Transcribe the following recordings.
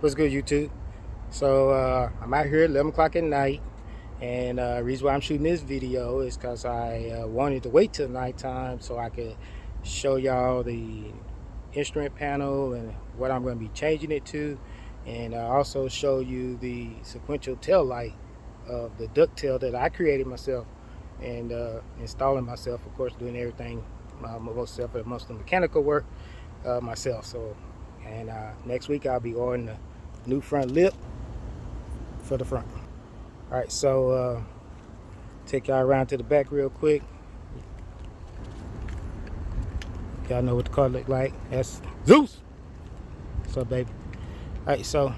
What's good, YouTube? So I'm out here at 11 o'clock at night, and the reason why I'm shooting this video is because I wanted to wait till nighttime so I could show y'all the instrument panel and what I'm going to be changing it to, and also show you the sequential tail light of the ducktail that I created myself and installing myself, of course, doing everything most of the mechanical work myself. So, and next week I'll be ordering the new front lip for the front. All right, so take y'all around to the back real quick. Y'all know what the car look like. That's Zeus. What's up, baby? All right, so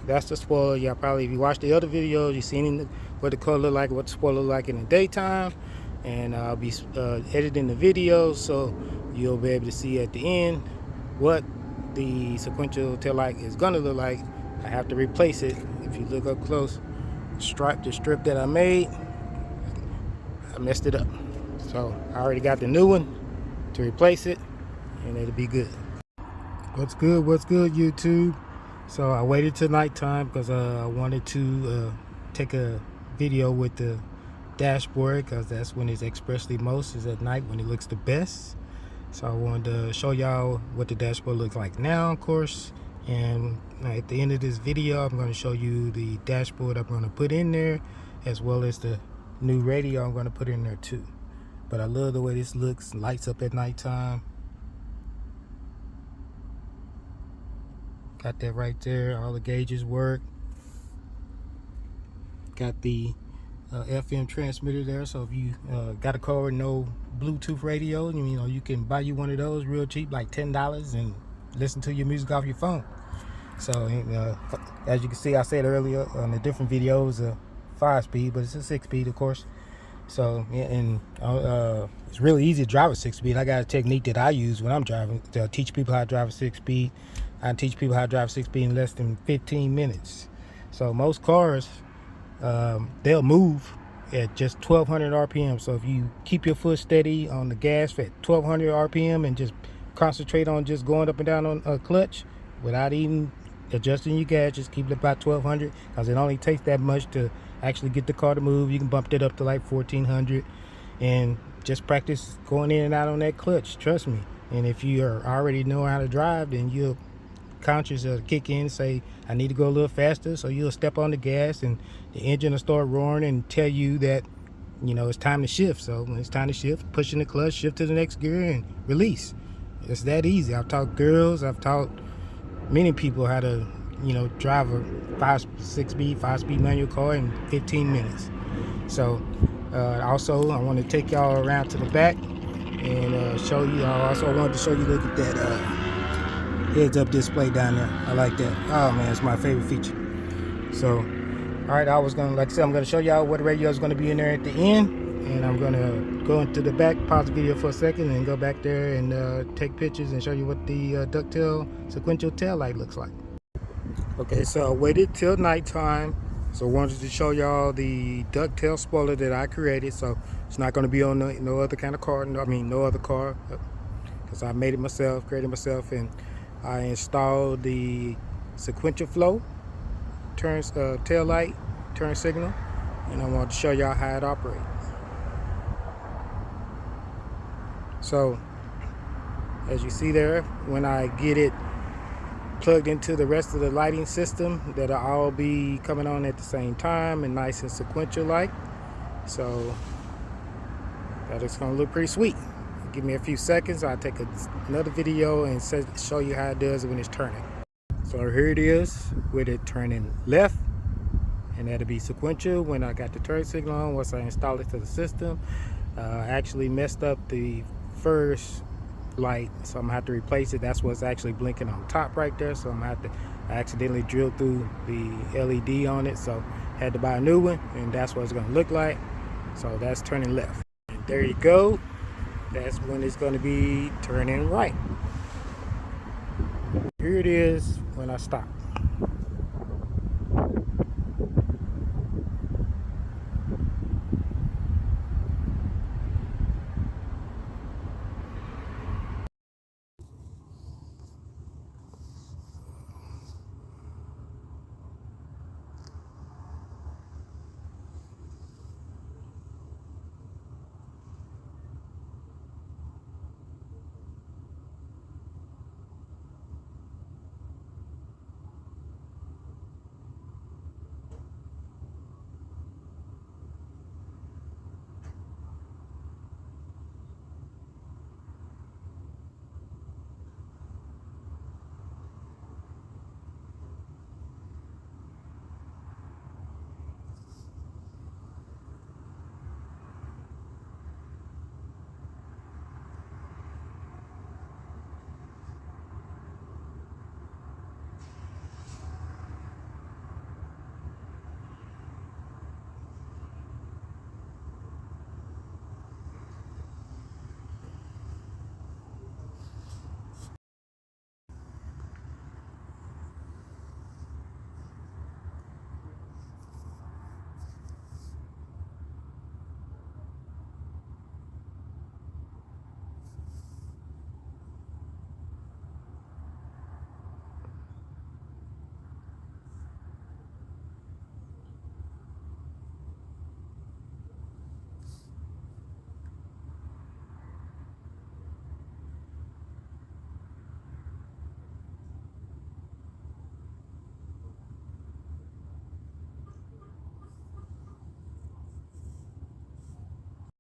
that's the spoiler. Y'all probably, if you watched the other videos, you seen what the car look like, what the spoiler look like in the daytime, and I'll be editing the videos so you'll be able to see at the end what the sequential tail light is gonna look like. I have to replace it. If you look up close, the strip that I made, I messed it up. So I already got the new one to replace it, and it'll be good. What's good, YouTube? So I waited till nighttime because I wanted to take a video with the dashboard, because that's when it's expressly most, is at night when it looks the best. So I wanted to show y'all what the dashboard looks like now, of course. And at the end of this video, I'm going to show you the dashboard I'm going to put in there, as well as the new radio I'm going to put in there too. But I love the way this looks, lights up at nighttime. Got that right there, all the gauges work. Got the FM transmitter there, so if you got a car with no Bluetooth radio, you know, you can buy you one of those real cheap, like $10, and listen to your music off your phone. So as you can see, I said earlier on the different videos, 5-speed, but it's a 6-speed, of course. So and it's really easy to drive a 6-speed. I got a technique that I use when I'm driving to teach people how to drive a 6-speed. I teach people how to drive a 6-speed in less than 15 minutes. So most cars, they'll move at just 1200 RPM. So if you keep your foot steady on the gas at 1200 RPM and just concentrate on just going up and down on a clutch without even adjusting your gas, just keep it about 1200, because it only takes that much to actually get the car to move. You can bump it up to like 1400 and just practice going in and out on that clutch, trust me. And if you already know how to drive, then you'll conscious will kick in and say, I need to go a little faster. So you'll step on the gas and the engine will start roaring and tell you that, you know, it's time to shift. So when it's time to shift, pushing the clutch, shift to the next gear and release. It's that easy. I've taught girls, I've taught many people how to, you know, drive a 5-speed manual car in 15 minutes. So also I want to take y'all around to the back and show you. I also wanted to show you, look at that heads-up display down there. I like that. Oh man, it's my favorite feature. So all right, I was gonna, like I said, I'm gonna show y'all what the radio is gonna be in there at the end, and I'm gonna go into the back, pause the video for a second, and go back there and take pictures and show you what the ducktail sequential tail light looks like. Okay, so I waited till nighttime, so I wanted to show y'all the ducktail spoiler that I created. So it's not going to be on no other kind of car, no other car, because I made it myself, created it myself, and I installed the sequential flow tail light turn signal, and I want to show y'all how it operates. So as you see there, when I get it plugged into the rest of the lighting system, that'll all be coming on at the same time and nice and sequential like. So that is going to look pretty sweet. Give me a few seconds, I'll take another video and show you how it does when it's turning. So here it is with it turning left, and that'll be sequential when I got the turn signal on. Once I install it to the system, I actually messed up the first light, so I'm gonna have to replace it. That's what's actually blinking on top right there. So I'm gonna have to, I accidentally drilled through the LED on it, so had to buy a new one, and that's what it's gonna look like. So that's turning left, and there you go. That's when it's going to be turning right. Here it is when I stop.